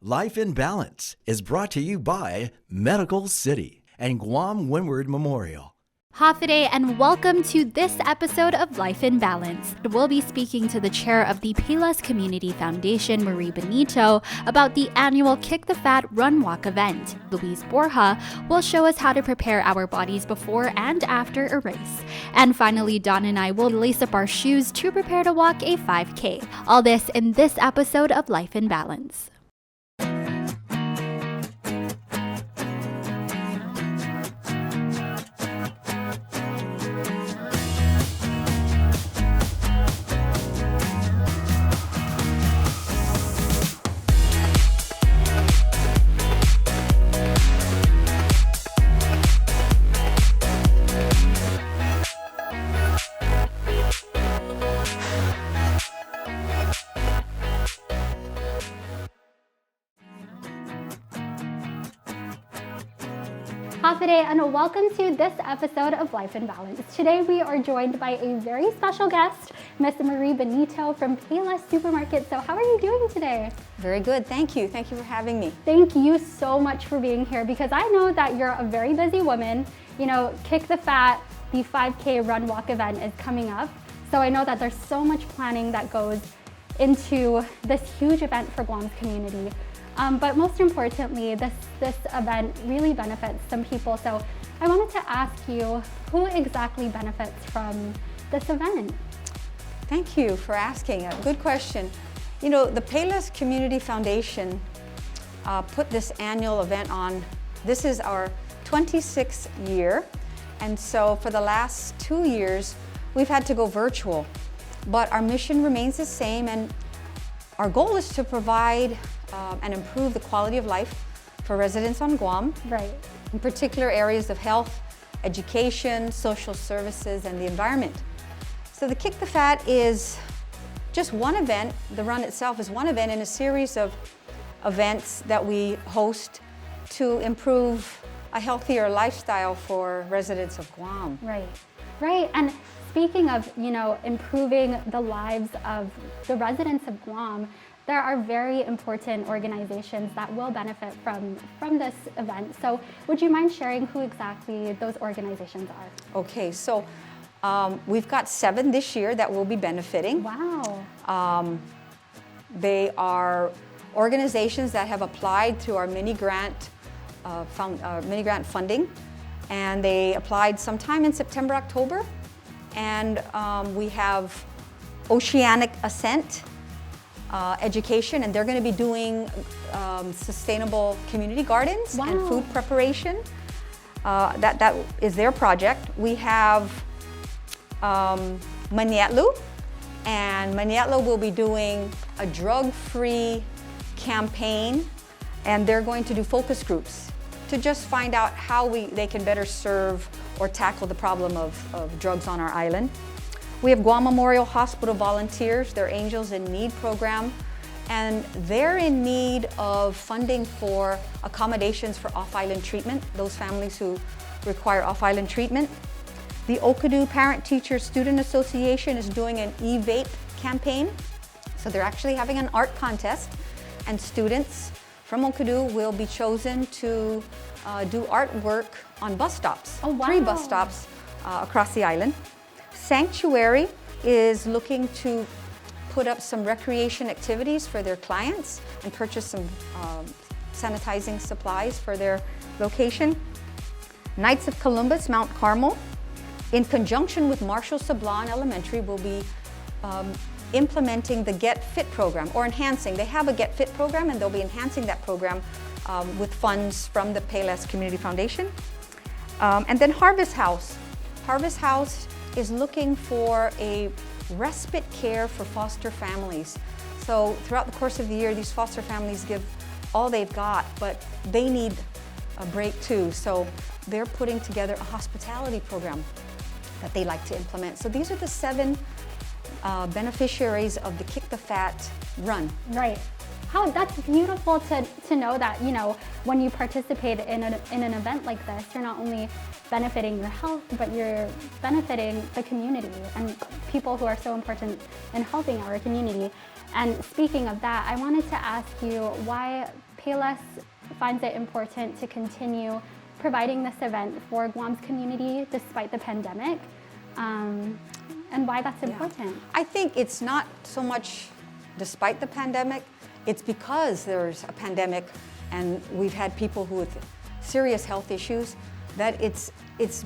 Life in Balance is brought to you by Medical City and Guam Windward Memorial. Hafide, and welcome to this episode of Life in Balance. We'll be speaking to the chair of the Payless Community Foundation, Marie Benito, about the annual Kick the Fat Run Walk event. Louise Borja will show us how to prepare our bodies before and after a race. And finally, Don and I will lace up our shoes to prepare to walk a 5K. All this in this episode of Life in Balance. Hafide, and welcome to this episode of Life in Balance. Today we are joined by a very special guest, Miss Marie Benito from Payless Supermarket. So how are you doing today? Very good, thank you. Thank you for having me. Thank you so much for being here, because I know that you're a very busy woman. You know, Kick the Fat, the 5K run walk event is coming up. So I know that there's so much planning that goes into this huge event for Guam's community. But most importantly, this event really benefits some people. So I wanted to ask you, who exactly benefits from this event? Thank you for asking. A good question. You know, the Payless Community Foundation put this annual event on. This is our 26th year. And so for the last 2 years, we've had to go virtual. But our mission remains the same, and our goal is to provide and improve the quality of life for residents on Guam. Right. In particular areas of health, education, social services, and the environment. So the Kick the Fat is just one event. The run itself is one event in a series of events that we host to improve a healthier lifestyle for residents of Guam. Right, right. And speaking of, you know, improving the lives of the residents of Guam, there are very important organizations that will benefit from this event. So would you mind sharing who exactly those organizations are? Okay, so we've got 7 this year that will be benefiting. Wow. They are organizations that have applied through our mini grant funding, and they applied sometime in September, October. And we have Oceanic Ascent Education, and they're going to be doing sustainable community gardens. Wow. And food preparation. That is their project. We have Maniatlu, and Maniatlu will be doing a drug-free campaign, and they're going to do focus groups to just find out how they can better serve or tackle the problem of drugs on our island. We have Guam Memorial Hospital volunteers, their Angels in Need program, and they're in need of funding for accommodations for off-island treatment, those families who require off-island treatment. The Okadu Parent Teacher Student Association is doing an e-vape campaign. So they're actually having an art contest, and students from Okadu will be chosen to do artwork on bus stops. Oh, wow. 3 bus stops across the island. Sanctuary is looking to put up some recreation activities for their clients and purchase some sanitizing supplies for their location. Knights of Columbus, Mount Carmel, in conjunction with Marshall Sablan Elementary, will be implementing the Get Fit program, or enhancing. They have a Get Fit program, and they'll be enhancing that program with funds from the Payless Community Foundation. And then Harvest House. Harvest House is looking for a respite care for foster families. So throughout the course of the year, these foster families give all they've got, but they need a break too. So they're putting together a hospitality program that they like to implement. So these are the 7 beneficiaries of the Kick the Fat run. Right. That's beautiful to know that, you know, when you participate in an event like this, you're not only benefiting your health, but you're benefiting the community and people who are so important in helping our community. And speaking of that, I wanted to ask you why Payless finds it important to continue providing this event for Guam's community despite the pandemic, and why that's important. I think it's not so much despite the pandemic, it's because there's a pandemic and we've had people who with serious health issues, that it's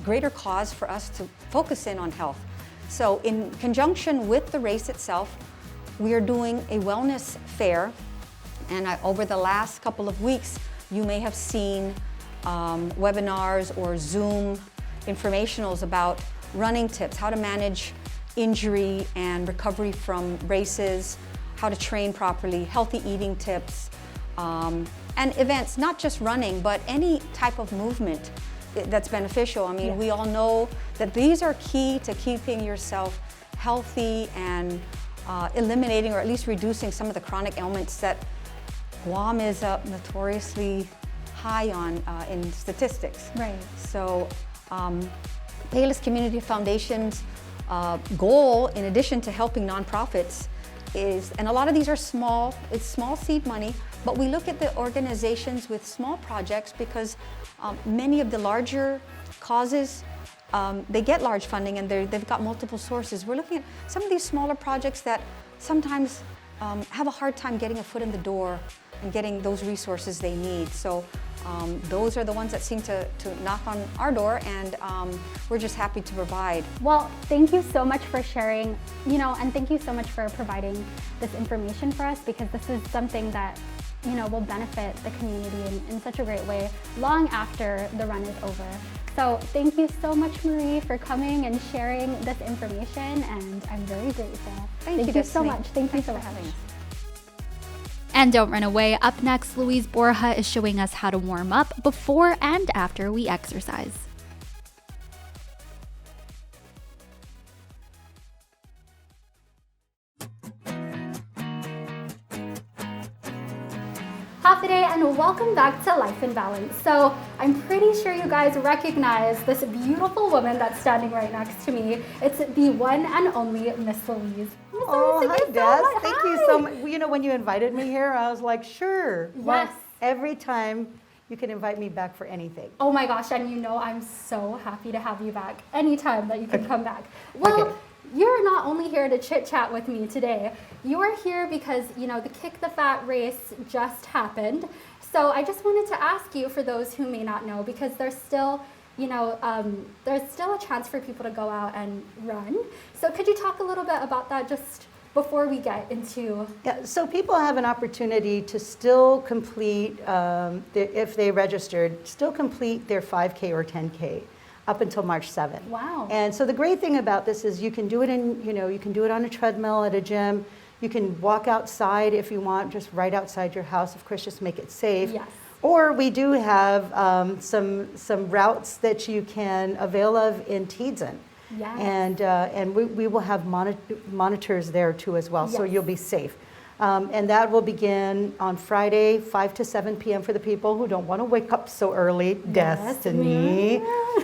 greater cause for us to focus in on health. So in conjunction with the race itself, we are doing a wellness fair, and over the last couple of weeks, you may have seen webinars or Zoom informationals about running tips, how to manage injury and recovery from races, how to train properly, healthy eating tips, and events, not just running, but any type of movement that's beneficial. I mean, we all know that these are key to keeping yourself healthy and eliminating or at least reducing some of the chronic ailments that Guam is notoriously high on in statistics. Right. So Payless Community Foundation's goal, in addition to helping nonprofits, is, and a lot of these are small, it's small seed money, but we look at the organizations with small projects because many of the larger causes, they get large funding and they've got multiple sources. We're looking at some of these smaller projects that sometimes have a hard time getting a foot in the door and getting those resources they need. So those are the ones that seem to knock on our door, and we're just happy to provide. Well, thank you so much for sharing, and thank you so much for providing this information for us, because this is something that, will benefit the community in such a great way long after the run is over. So thank you so much, Marie, for coming and sharing this information, and I'm very grateful. Thank you so much. Thank you so much. And don't run away. Up next, Louise Borja is showing us how to warm up before and after we exercise. Day, and welcome back to Life in Balance. So I'm pretty sure you guys recognize this beautiful woman that's standing right next to me. It's the one and only Miss Louise. Oh, hi, Des. Thank you so much. When you invited me here, I was like, sure. Yes. Well, every time you can invite me back for anything. Oh my gosh, and I'm so happy to have you back anytime that you can come back. Well, you're not only here to chit chat with me today, you're here because, the Kick the Fat race just happened. So I just wanted to ask you, for those who may not know, because there's still, there's still a chance for people to go out and run. So could you talk a little bit about that just before we get into... Yeah, so people have an opportunity to still complete, if they registered, still complete their 5K or 10K. Up until March 7th. Wow. And so the great thing about this is you can do it you can do it on a treadmill at a gym. You can walk outside if you want, just right outside your house. Of course, just make it safe. Yes. Or we do have some routes that you can avail of in Tiedzin. Yes. And we will have monitors there too as well, so Yes. you'll be safe. And that will begin on Friday, 5 to 7 p.m. for the people who don't want to wake up so early. Yes. Destiny.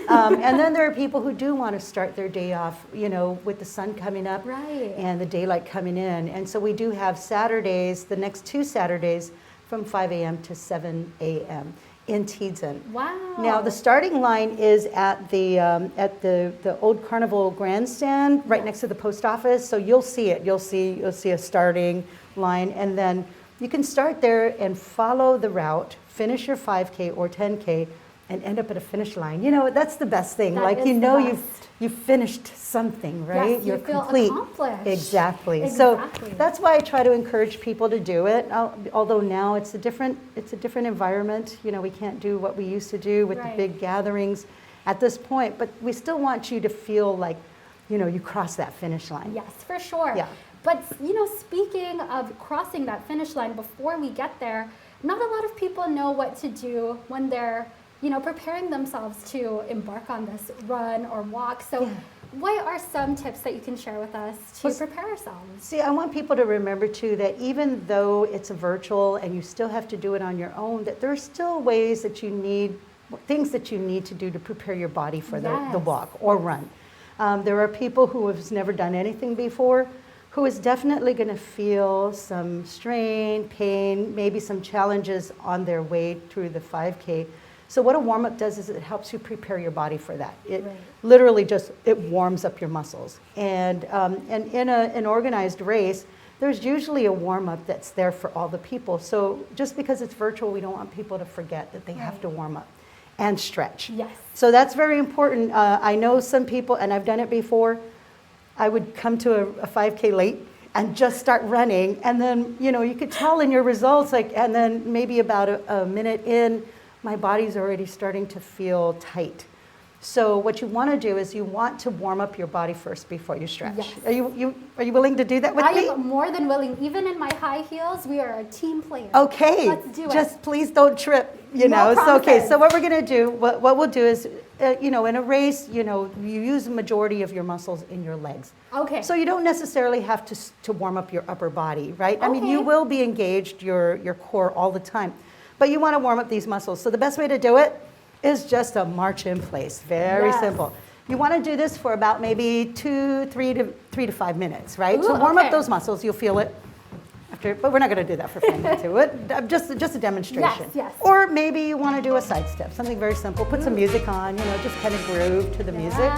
And then there are people who do want to start their day off, with the sun coming up Right. and the daylight coming in. And so we do have Saturdays, the next 2 Saturdays, from 5 a.m. to 7 a.m. in Tiedzin. Wow. Now the starting line is at the old Carnival Grandstand, right next to the post office. So you'll see it. You'll see a starting line, and then you can start there and follow the route, finish your 5K or 10K, and end up at a finish line. That's the best thing. That like is you've finished something, right? Yes, You're you feel complete. accomplished. Exactly. Exactly. So that's why I try to encourage people to do it. Although now it's a different environment. We can't do what we used to do with Right. the big gatherings at this point, but we still want you to feel like, you cross that finish line. Yes, for sure. Yeah. But, speaking of crossing that finish line, before we get there, not a lot of people know what to do when they're, preparing themselves to embark on this run or walk. So what are some tips that you can share with us to prepare ourselves? See, I want people to remember too that even though it's a virtual and you still have to do it on your own, that there are still ways that things that you need to do to prepare your body for the walk or run. There are people who have never done anything before, who is definitely going to feel some strain, pain, maybe some challenges on their way through the 5K. So what a warm-up does is it helps you prepare your body for that. It literally just, it warms up your muscles. And in an organized race, there's usually a warm-up that's there for all the people. So just because it's virtual, we don't want people to forget that they have to warm up and stretch. Yes. So that's very important. I know some people, and I've done it before, I would come to a 5K late and just start running. And then, you know, you could tell in your results, like, and then maybe about a minute in, my body's already starting to feel tight. So what you want to do is you want to warm up your body first before you stretch. Yes. Are you willing to do that with me? I am more than willing. Even in my high heels, we are a team player. Okay. Let's do it. Just please don't trip, you No know. So, okay, promises. so what we're going to do, what we'll do is, you know, in a race, you know, you use the majority of your muscles in your legs. Okay. So you don't necessarily have to warm up your upper body, right? I mean, you will be engaged, your core all the time. But you want to warm up these muscles. So the best way to do it is just a march in place. Very simple. You want to do this for about maybe 3 to 5 minutes, right? Ooh, so warm okay. up those muscles. You'll feel it after, but we're not going to do that for 5 minutes. Just a demonstration. Yes, yes. Or maybe you want to do a side step, something very simple. Put some music on, you know, just kind of groove to the music,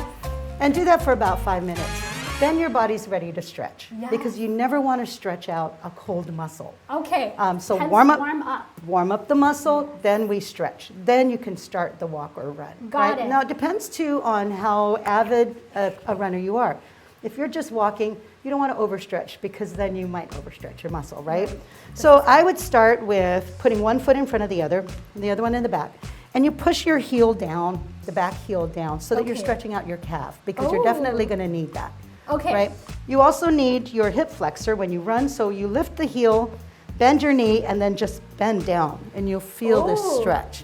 and do that for about 5 minutes. Then your body's ready to stretch because you never want to stretch out a cold muscle. Okay. So Hence warm up the muscle, then we stretch. Then you can start the walk or run. Got it. Now it depends too on how avid a runner you are. If you're just walking, you don't want to overstretch because then you might overstretch your muscle, right? So I would start with putting one foot in front of the other and the other one in the back. And you push your heel down, the back heel down, so that you're stretching out your calf because you're definitely going to need that. Okay. Right? You also need your hip flexor when you run, so you lift the heel, bend your knee, and then just bend down, and you'll feel this stretch.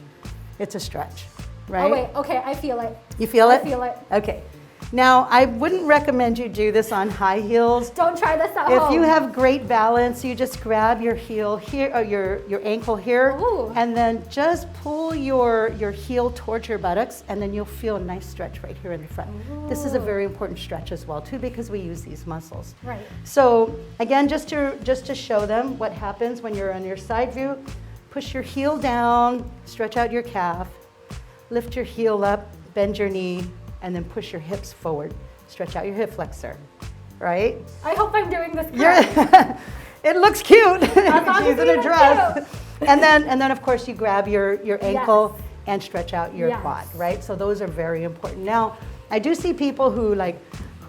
It's a stretch, right? Oh, wait. Okay, I feel it. You feel it? I feel it. Okay. Now, I wouldn't recommend you do this on high heels. Don't try this at If home. you have great balance, you just grab your heel here, or your ankle here, and then just pull your heel towards your buttocks, and then you'll feel a nice stretch right here in the front. This is a very important stretch as well, too, because we use these muscles. Right. So again, just to show them what happens when you're on your side view, push your heel down, stretch out your calf, lift your heel up, bend your knee, and then push your hips forward. Stretch out your hip flexor, right? I hope I'm doing this correct. It looks cute. She's obviously in a dress. And then of course you grab your ankle and stretch out your quad, right? So those are very important. Now, I do see people who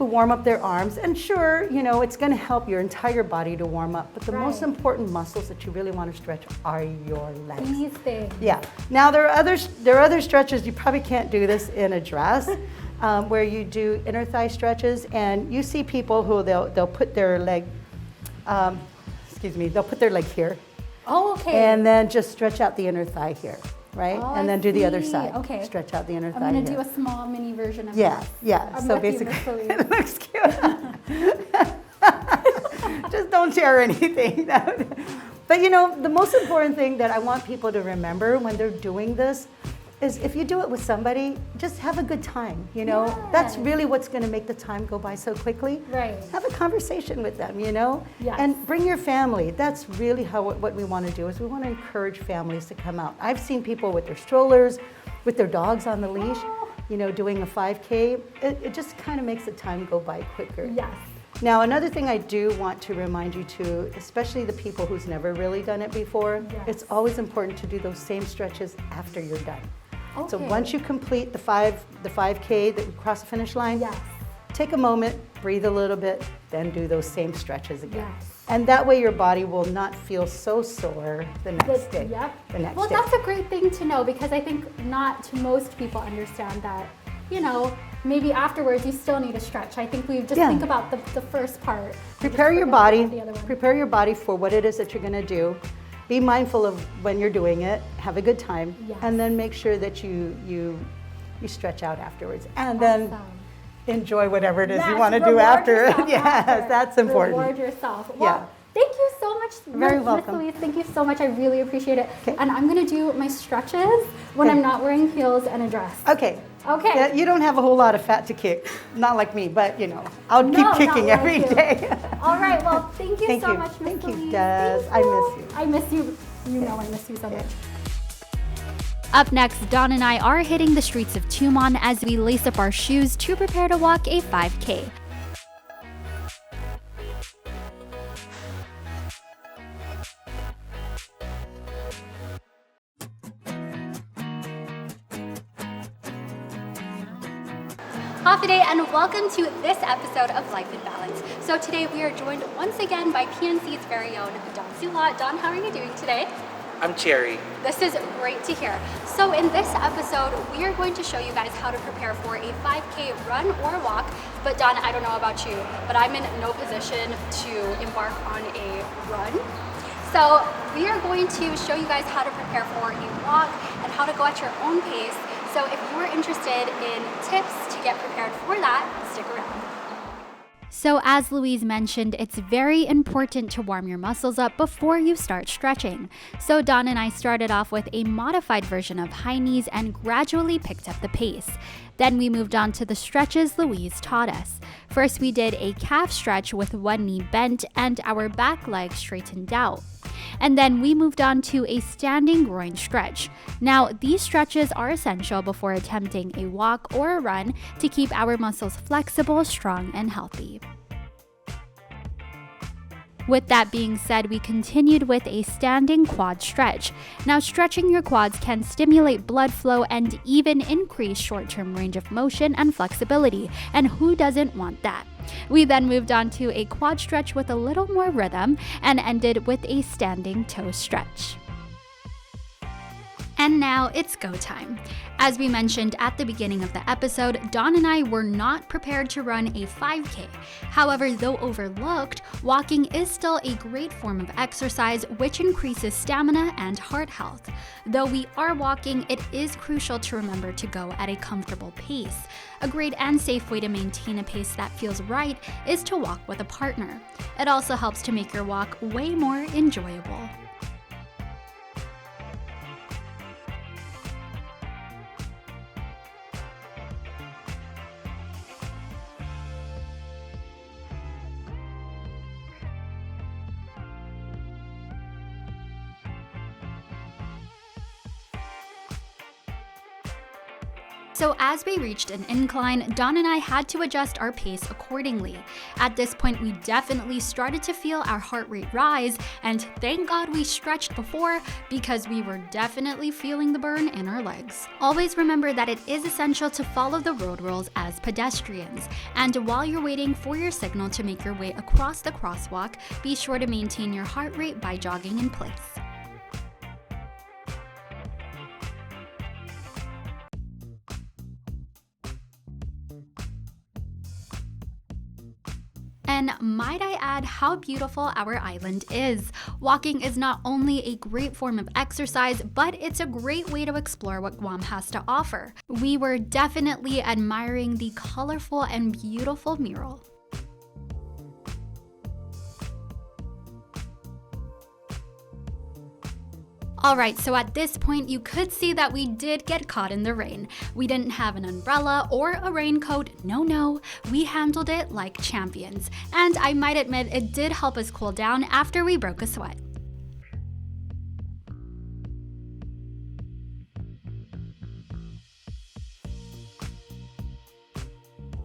warm up their arms, and sure, you know, it's going to help your entire body to warm up, but the most important muscles that you really want to stretch are your legs. These things. Yeah. Now there are other stretches. You probably can't do this in a dress, where you do inner thigh stretches, and you see people who they'll put their leg, they'll put their leg here, Oh, okay. and then just stretch out the inner thigh here, right? Oh, and then do the other side. Okay. Stretch out the inner thigh. I'm going to here. do a small mini version of Yeah, this. yeah. I'm So with you, basically, Miss Louise. it looks cute. Just don't tear anything. But you know, the most important thing that I want people to remember when they're doing this is if you do it with somebody, just have a good time, you know? That's really what's going to make the time go by so quickly. Right. Have a conversation with them, you know? Yes. And bring your family. That's really what we want to do, is we want to encourage families to come out. I've seen people with their strollers, with their dogs on the leash, you know, doing a 5K. It just kind of makes the time go by quicker. Yes. Now, another thing I do want to remind you too, especially the people who's never really done it before, it's always important to do those same stretches after you're done. Okay. So once you complete the 5K, that you cross the finish line, take a moment, breathe a little bit, then do those same stretches again. Yes. And that way your body will not feel so sore the next day. The next Well, day. that's a great thing to know, because I think not most people understand that, you know, maybe afterwards you still need to stretch. I think we just think about the first part. Prepare your body. Prepare your body for what it is that you're going to do. Be mindful of when you're doing it. Have a good time, and then make sure that you stretch out afterwards, and then enjoy whatever it is you want to do after. Yes, that's important. Reward yourself. Well, Thank you so much, Very welcome. Miss Louise. Thank you so much. I really appreciate it. Okay. And I'm going to do my stretches when Okay. I'm not wearing heels and a dress. Okay. Okay. Yeah, you don't have a whole lot of fat to kick. Not like me, but you know, I'll No, keep not kicking like every you. day. All right. Well, thank you Thank so you. much, Miss Thank you, Louise. Des. Thank I miss you. I miss you. You know I miss you so much. Up next, Dawn and I are hitting the streets of Tumon as we lace up our shoes to prepare to walk a 5K. Happy day and welcome to this episode of Life in Balance. So today we are joined once again by PNC's very own Dawn Sula. Dawn, how are you doing today? I'm Cherry. This is great to hear. So in this episode, we are going to show you guys how to prepare for a 5K run or walk. But Dawn, I don't know about you, but I'm in no position to embark on a run. So we are going to show you guys how to prepare for a walk and how to go at your own pace. So if you are interested in tips to get prepared for that, stick around. So as Louise mentioned, it's very important to warm your muscles up before you start stretching. So Dawn and I started off with a modified version of high knees and gradually picked up the pace. Then we moved on to the stretches Louise taught us. First, we did a calf stretch with one knee bent and our back leg straightened out. And then we moved on to a standing groin stretch. Now, these stretches are essential before attempting a walk or a run to keep our muscles flexible, strong, and healthy. With that being said, we continued with a standing quad stretch. Now, stretching your quads can stimulate blood flow and even increase short-term range of motion and flexibility, and who doesn't want that? We then moved on to a quad stretch with a little more rhythm and ended with a standing toe stretch. And now it's go time. As we mentioned at the beginning of the episode, Dawn and I were not prepared to run a 5K. However, though overlooked, walking is still a great form of exercise which increases stamina and heart health. Though we are walking, it is crucial to remember to go at a comfortable pace. A great and safe way to maintain a pace that feels right is to walk with a partner. It also helps to make your walk way more enjoyable. So as we reached an incline, Dawn and I had to adjust our pace accordingly. At this point, we definitely started to feel our heart rate rise, and thank God we stretched before because we were definitely feeling the burn in our legs. Always remember that it is essential to follow the road rules as pedestrians. And while you're waiting for your signal to make your way across the crosswalk, be sure to maintain your heart rate by jogging in place. And might I add how beautiful our island is. Walking is not only a great form of exercise, but it's a great way to explore what Guam has to offer. We were definitely admiring the colorful and beautiful mural. Alright, so at this point you could see that we did get caught in the rain. We didn't have an umbrella or a raincoat, no, we handled it like champions. And I might admit it did help us cool down after we broke a sweat.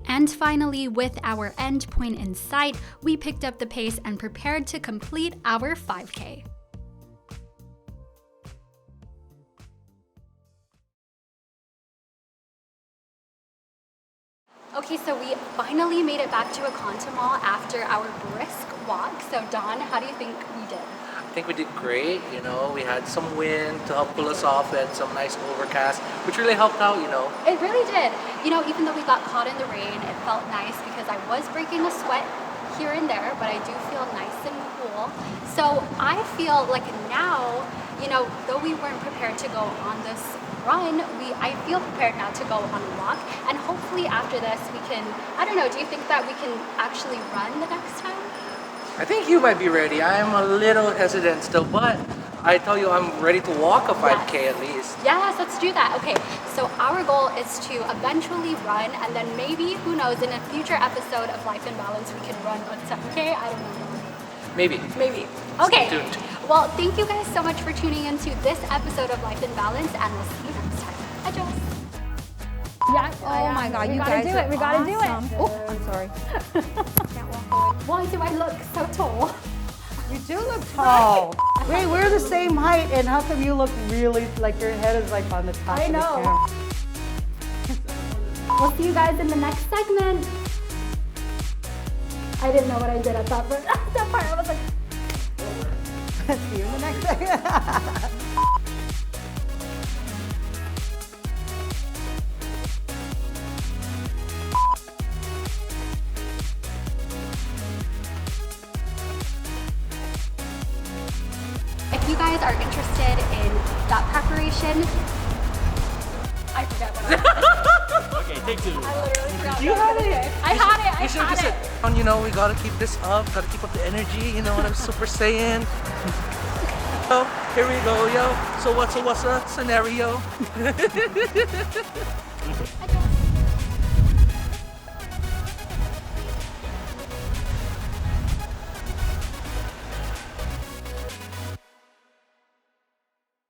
And finally, with our end point in sight, we picked up the pace and prepared to complete our 5K. Okay, so we finally made it back to Akanta Mall after our brisk walk. So Dawn, how do you think we did? I think we did great. You know, we had some wind to help cool us off and some nice overcast, which really helped out, you know. It really did. You know, even though we got caught in the rain, it felt nice because I was breaking a sweat here and there, but I do feel nice and cool. So I feel like now, you know, though we weren't prepared to go on this run, I feel prepared now to go on a walk, and hopefully after this we can, I don't know, do you think that we can actually run the next time? I think you might be ready. I am a little hesitant still, but I tell you, I'm ready to walk a 5K at least. Yes, let's do that. Okay, so our goal is to eventually run, and then maybe, who knows, in a future episode of Life in Balance, we can run on 7K. I don't know. Maybe. Maybe. Okay. Stay tuned. Well, thank you guys so much for tuning into this episode of Life in Balance, and we'll see you next time. Adios. Yeah. Oh my God, we you gotta guys do are it. We gotta do it. awesome. Oh, I'm sorry. why do I look so tall? You do look tall. Wait, we're the same height, and how come you look really like your head is like on the top I of the know. camera? We'll see you guys in the next segment. I didn't know what I did at that part. That part, I was like. See you in the next segment. If you guys are interested in that preparation, I forget what I Okay, take two. literally forgot. You had it. I had it. You should have just said, you know, we gotta keep this up, gotta keep up the energy, you know what I'm super saying? So, here we go, yo. So what's a scenario?